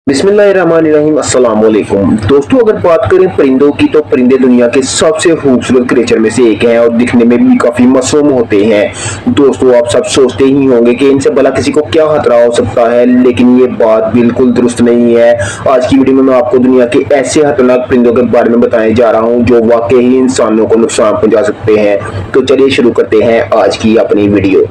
बिस्मिल्लाहिर्रहमानिर्रहीम अस्सलाम वालेकुम। दोस्तों, अगर बात करें परिंदों की तो परिंदे दुनिया के सबसे खूबसूरत क्रिएचर में से एक हैं और दिखने में भी काफी मासूम होते हैं। दोस्तों, आप सब सोचते ही होंगे कि इनसे भला किसी को क्या खतरा हो सकता है, लेकिन ये बात बिल्कुल दुरुस्त नहीं है। आज की वीडियो में मैं आपको दुनिया के ऐसे खतरनाक परिंदों के बारे में बताने जा रहा हूँ जो वाकई ही इंसानों को नुकसान पहुंचा सकते हैं। तो चलिए शुरू करते हैं आज की अपनी वीडियो।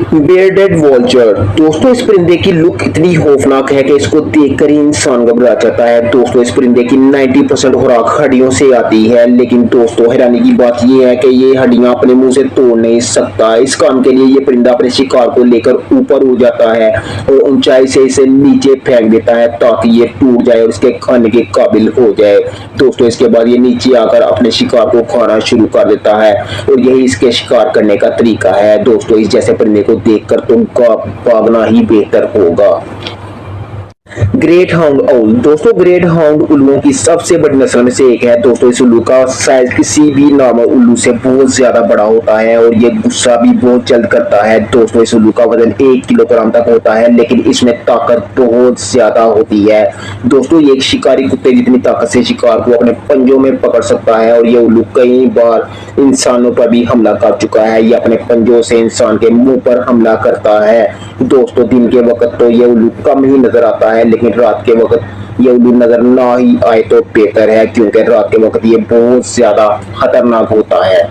बेयरडेड वॉल्चर। दोस्तों, इस परिंदे की लुक इतनी खौफनाक है कि इसको देखकर ही इंसान घबरा जाता है। दोस्तों, इस परिंदे की 90% खुराक हड्डियों से आती है, लेकिन दोस्तों हैरानी की बात यह है कि ये हड्डियां अपने मुंह से तोड़ नहीं सकता। इस काम के लिए ये परिंदा अपने शिकार को लेकर ऊपर उड़ जाता है और ऊंचाई से इसे नीचे फेंक देता है ताकि ये टूट जाए और इसके खाने के काबिल हो जाए। दोस्तों, इसके बाद ये नीचे आकर अपने शिकार को खाना शुरू कर देता है और यही इसके शिकार करने का तरीका है। दोस्तों, इस जैसे परिंदे को देखकर तुमका भागना ही बेहतर होगा। Great hound owl. दोस्तों, ग्रेट हाउंड उल्लुओं की सबसे बड़ी नस्ल में से एक है। दोस्तों, इस उल्लू का साइज किसी भी नॉर्मल उल्लू से बहुत ज्यादा बड़ा होता है और ये गुस्सा भी बहुत जल्द करता है। दोस्तों, इस उल्लू का वजन 1 किलोग्राम तक होता है, लेकिन इसमें ताकत बहुत ज्यादा होती है। दोस्तों, ये एक शिकारी कुत्ते जितनी ताकत से शिकार को अपने पंजों में पकड़ सकता है और ये उल्लू कई बार इंसानों पर भी हमला कर चुका है। ये अपने पंजों से इंसान के मुंह पर हमला करता है। दोस्तों, दिन के वक्त तो ये उल्लू कम ही नजर आता है, लेकिन रात के वक्त ये उल्लू नजर ना ही आए तो बेहतर है, क्योंकि रात के वक्त ये बहुत ज्यादा खतरनाक होता है।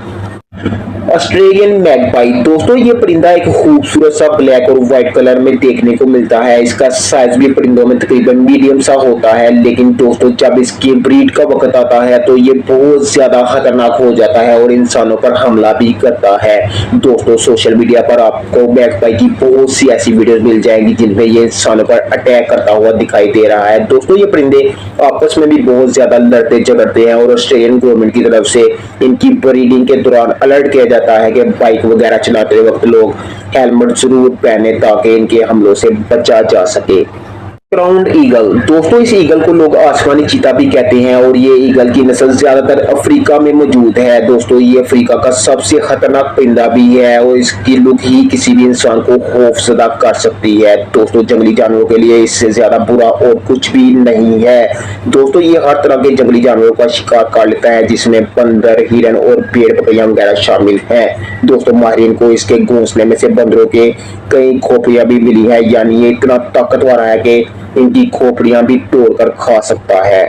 Australian magpie. दोस्तों, ये परिंदा एक खूबसूरत सा ब्लैक और व्हाइट कलर में देखने को मिलता है। इसका साइज भी परिंदों में तकरीबन मीडियम सा होता है, लेकिन दोस्तों जब इसके ब्रीड का वक्त आता है तो ये बहुत ज्यादा खतरनाक हो जाता है और इंसानों पर हमला भी करता है। दोस्तों, सोशल मीडिया पर आपको मैगपाई की बहुत सी ऐसी वीडियोस मिल जाएंगी जिनमें ये इंसानों पर अटैक करता हुआ दिखाई दे रहा है। दोस्तों, ये परिंदे आपस में भी बहुत ज्यादा लड़ते झगड़ते हैं और ऑस्ट्रेलियन गवर्नमेंट की तरफ से इनकी ब्रीडिंग के दौरान अलर्ट किया जाता है कि बाइक वगैरह चलाते वक्त लोग हेलमेट जरूर पहने ताकि इनके हमलों से बचा जा सके। Crowned eagle. दोस्तों, इस ईगल को लोग आसमानी चीता भी कहते हैं और ये ईगल की नस्ल ज्यादातर अफ्रीका में मौजूद है। दोस्तों, ये अफ्रीका का सबसे खतरनाक परिंदा भी है और इसकी लुक ही किसी भी इंसान को खौफजदा कर सकती है। दोस्तों, जंगली जानवरों के लिए इससे ज्यादा बुरा और कुछ भी नहीं है। दोस्तों, ये हर तरह के जंगली जानवरों का शिकार कर लेता है, जिसमें बंदर, हिरन और भेड़ बकरियां वगैरह शामिल हैं। दोस्तों, माहिरीन को इसके घोंसले में से बंदरों के कई खोपड़ियां भी मिली है, यानी ये इतना ताकतवर है कि इनकी खोपड़ियां भी तोड़कर खा सकता है।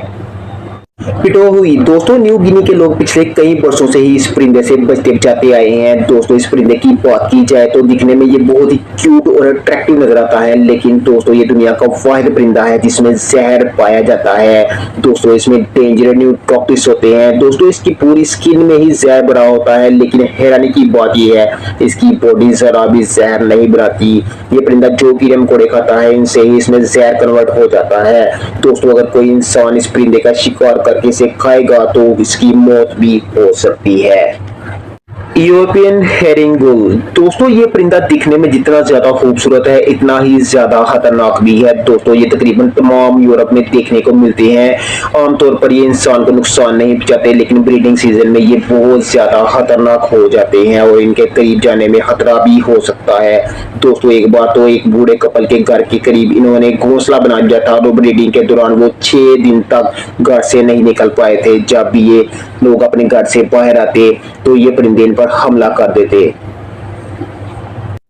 पिटोहुई। दोस्तों, न्यू गिनी के लोग पिछले कई वर्षों से ही इस परिंदे से बचते बचाते आए हैं। दोस्तों, इस परिंदे की बात की जाए तो दिखने में ये बहुत ही क्यूट और अट्रैक्टिव नजर आता है, लेकिन दोस्तों ये दुनिया का वाहिद परिंदा है जिसमें जहर पाया जाता है। दोस्तों, इसमें डेंजरस न्यूरोटॉक्सिस होते हैं। दोस्तों, इसकी पूरी स्किन में ही जहर भरा होता है, लेकिन हैरानी की बात यह है इसकी बॉडी जरा भी जहर नहीं बनाती। ये परिंदा जो कीड़े मकोड़े खाता है इनसे ही इसमें जहर कन्वर्ट हो जाता है। दोस्तों, अगर कोई इंसान इस परिंदे का शिकार करके इसे खाएगा तो इसकी मौत भी हो सकती है। यूरोपियन हेरिंगुल। दोस्तों, ये परिंदा दिखने में जितना ज्यादा खूबसूरत है इतना ही ज्यादा खतरनाक भी है। दोस्तों, ये तकरीबन तमाम यूरोप में देखने को मिलते हैं। आमतौर पर ये इंसान को नुकसान नहीं पहुंचाते, लेकिन ब्रीडिंग सीजन में ये बहुत ज्यादा खतरनाक हो जाते हैं और इनके करीब जाने में खतरा भी हो सकता है। दोस्तों, एक बार तो एक बूढ़े कपल के घर के करीब इन्होंने घोंसला बना दिया था और ब्रीडिंग के दौरान वो 6 दिन तक घर से नहीं निकल पाए थे। जब भी ये लोग अपने घर से बाहर आते तो ये परिंदे इन पर हमला कर देते।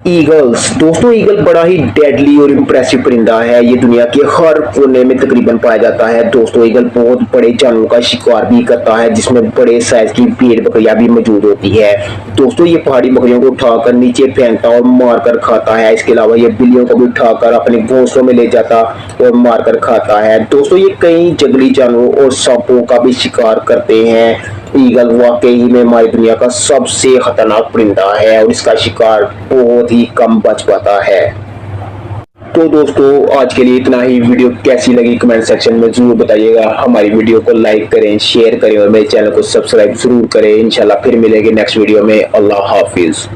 ईगल्स। दोस्तों, ईगल बड़ा ही डेडली और इम्प्रेसिव परिंदा है। ये दुनिया के हर कोने में तकरीबन पाया जाता है। दोस्तों, ईगल बहुत बड़े जानवरों का शिकार भी करता है, जिसमें बड़े साइज की भेड़ बकरियां भी मौजूद होती है। दोस्तों, ये पहाड़ी बकरियों को उठाकर नीचे फेंकता और मारकर खाता है। इसके अलावा ये बिल्लियों को भी उठाकर अपने घोंसलों में ले जाता और मारकर खाता है। दोस्तों, ये कई जंगली जानवरों और सांपों का भी शिकार करते हैं। ईगल वाकई में हमारी दुनिया का सबसे खतरनाक परिंदा है और इसका शिकार बहुत ही कम बच पाता है। तो दोस्तों, आज के लिए इतना ही। वीडियो कैसी लगी कमेंट सेक्शन में जरूर बताइएगा। हमारी वीडियो को लाइक करें, शेयर करें और मेरे चैनल को सब्सक्राइब जरूर करें। इंशाल्लाह फिर मिलेंगे नेक्स्ट वीडियो में। अल्लाह हाफिज।